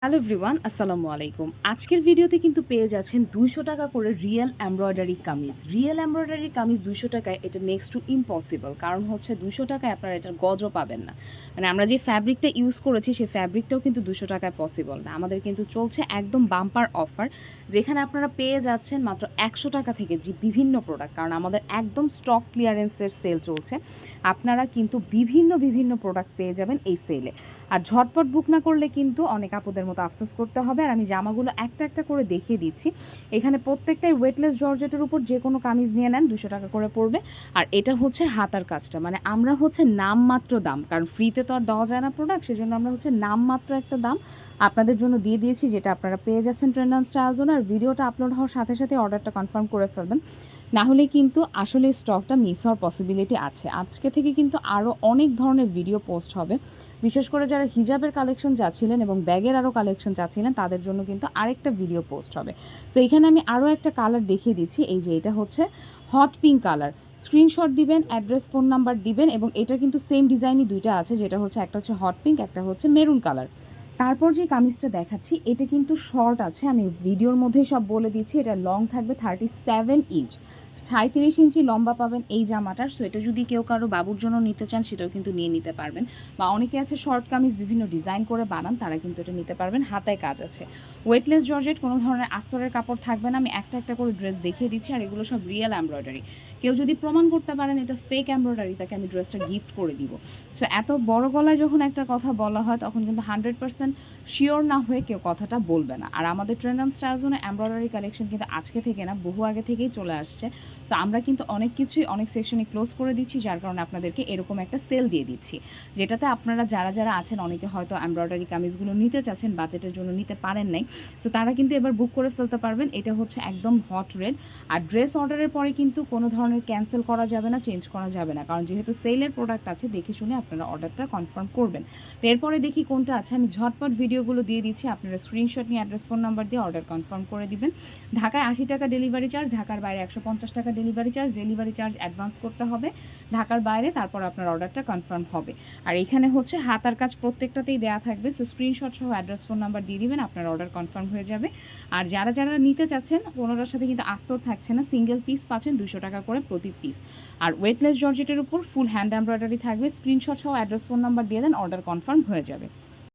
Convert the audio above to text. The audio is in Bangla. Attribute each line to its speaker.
Speaker 1: হ্যালো এভরিওয়ান, আসসালামু আলাইকুম। আজকের ভিডিওতে কিন্তু পেয়ে যাচ্ছেন ২০০ টাকা করে real embroidery kameez. Real embroidery kameez ২০০ টাকায় এটা নেক্সট টু ইম্পসিবল। কারণ হচ্ছে ২০০ টাকায় আপনারা এটার গজও পাবেন না। মানে আমরা যে ফ্যাব্রিকটা ইউজ করেছি সেই ফ্যাব্রিকটাও কিন্তু ২০০ টাকায় পসিবল না। আমাদের কিন্তু চলছে একদম বাম্পার অফার, যেখানে আপনারা পেয়ে যাচ্ছেন মাত্র ১০০ টাকা থেকে যে বিভিন্ন প্রোডাক্ট। কারণ আমাদের একদম স্টক ক্লিয়ারেন্সের সেল চলছে। আপনারা কিন্তু বিভিন্ন প্রোডাক্ট পেয়ে যাবেন এই সেলে। আর ঝটপট বুক না করলে কিন্তু অনেক আপুদের মতো আফসোস করতে হবে। আর আমি জামাগুলো একটা করে দেখিয়ে দিচ্ছি। এখানে প্রত্যেকটাই ওয়েটলেস জর্জেটের উপর যে কোনো কামিজ নিয়ে নেন ২০০ টাকা করে পড়বে। আর এটা হচ্ছে হাতার কাজটা, মানে আমরা হচ্ছে নামমাত্র দাম, কারণ ফ্রিতে তো আর দেওয়া যায় না প্রোডাক্ট, সেজন্য আমরা হচ্ছে নামমাত্র একটা দাম আপনাদের জন্য দিয়ে দিয়েছি, যেটা আপনারা পেয়ে যাচ্ছেন ট্রেন্ড অ্যান্ড স্টাইল জোনে। আর ভিডিওটা আপলোড হওয়ার সাথে সাথে অর্ডারটা কনফার্ম করে ফেলবেন, না হলে কিন্তু আসলে স্টকটা মিস হওয়ার পসিবিলিটি আছে। আজকে থেকে কিন্তু আরও অনেক ধরনের ভিডিও পোস্ট হবে, বিশেষ করে যারা হিজাবের কালেকশন চাচ্ছিলেন এবং ব্যাগের আরও কালেকশন চাচ্ছিলেন তাদের জন্য কিন্তু আরেকটা ভিডিও পোস্ট হবে। সো এখানে আমি আরও একটা কালার দেখিয়ে দিচ্ছি। এই যে এটা হচ্ছে হট পিঙ্ক কালার। স্ক্রিনশট দিবেন, অ্যাড্রেস, ফোন নাম্বার দিবেন, এবং এটা কিন্তু সেম ডিজাইনই দুইটা আছে, যেটা হচ্ছে একটা হচ্ছে হট পিঙ্ক, একটা হচ্ছে মেরুন কালার। তারপর যে কামিজটা দেখাচ্ছি এটা কিন্তু শর্ট আছে, আমি ভিডিওর মধ্যেই সব বলে দিচ্ছি। এটা লং থাকবে 37 ইঞ্চ, 37 ইঞ্চি লম্বা পাবেন এই জামাটার। সো এটা যদি কেউ কারো বাবুর জন্য নিতে চান সেটাও কিন্তু নিয়ে নিতে পারবেন, বা অনেকে আছে শর্ট কামিজ বিভিন্ন ডিজাইন করে বানান, তারা কিন্তু এটা নিতে পারবেন। হাতায় কাজ আছে, ওয়েটলেস জর্জেট, কোনো ধরনের আস্তরের কাপড় থাকবে না। আমি একটা করে ড্রেস দেখিয়ে দিচ্ছি, আর এগুলো সব রিয়েল এমব্রয়ডারি। কেউ যদি প্রমাণ করতে পারেন এটা ফেক এমব্রয়ডারি, তাকে আমি ড্রেসটা গিফট করে দিব। সো এত বড় গলায় যখন একটা কথা বলা হয় তখন কিন্তু 100% শিওর না হয়ে কেউ কথাটা বলবে না। আর আমাদের ট্রেন্ড অ্যান্ড স্টাইল জোনে এমব্রয়ডারি কালেকশন কিন্তু আজকে থেকে না, বহু আগে থেকেই চলে আসছে। সো আমরা কিন্তু অনেক কিছুই অনেক সেকশনে ক্লোজ করে দিচ্ছি, যার কারণে আপনাদেরকে এরকম একটা সেল দিয়ে দিচ্ছি, যেটাতে আপনারা যারা আছেন, অনেকে হয়তো এমব্রয়ডারি কামিজগুলো নিতে চাচ্ছেন, বাজেটের জন্য নিতে পারেন নাই, সো তারা কিন্তু এবার বুক করে ফেলতে পারবেন। এটা হচ্ছে একদম হট রেড। আর ড্রেস অর্ডারের পরে কিন্তু কোনো ধরনের ক্যান্সেল করা যাবে না, চেঞ্জ করা যাবে না, কারণ যেহেতু সেলের প্রোডাক্ট আছে দেখে শুনে আপনারা অর্ডারটা কনফার্ম করবেন। তো এরপরে দেখি কোনটা আছে, আমি ঝটপট ভিডিওগুলো দিয়ে দিচ্ছি, আপনারা স্ক্রিনশট নিয়ে অ্যাড্রেস, ফোন নাম্বার দিয়ে অর্ডার কনফার্ম করে দিবেন। ঢাকায় 80 টাকা ডেলিভারি চার্জ, ঢাকার বাইরে 150 টাকা ডেলিভারি চার্জ অ্যাডভান্স করতে হবে ঢাকার বাইরে, তারপর আপনার অর্ডারটা কনফার্ম হবে। আর এখানে হচ্ছে হাতার কাজ প্রত্যেকটাতেই দেওয়া থাকবে, সো স্ক্রিনশট সহ অ্যাড্রেস, ফোন নাম্বার দিয়ে দিবেন, আপনার অর্ডার কনফার্ম হয়ে যাবে। আর যারা নিতে চাচ্ছেন, কোনোটার সাথে কিন্তু আস্তর থাকছে না, সিঙ্গেল পিস পাচ্ছেন 200 টাকা করে প্রতি পিস। আর ওয়েটলেস জর্জেটের উপর ফুল হ্যান্ড এমব্রয়ডারি থাকবে। স্ক্রিনশট সহ অ্যাড্রেস, ফোন নাম্বার দিয়ে দেন, অর্ডার কনফার্ম হয়ে যাবে।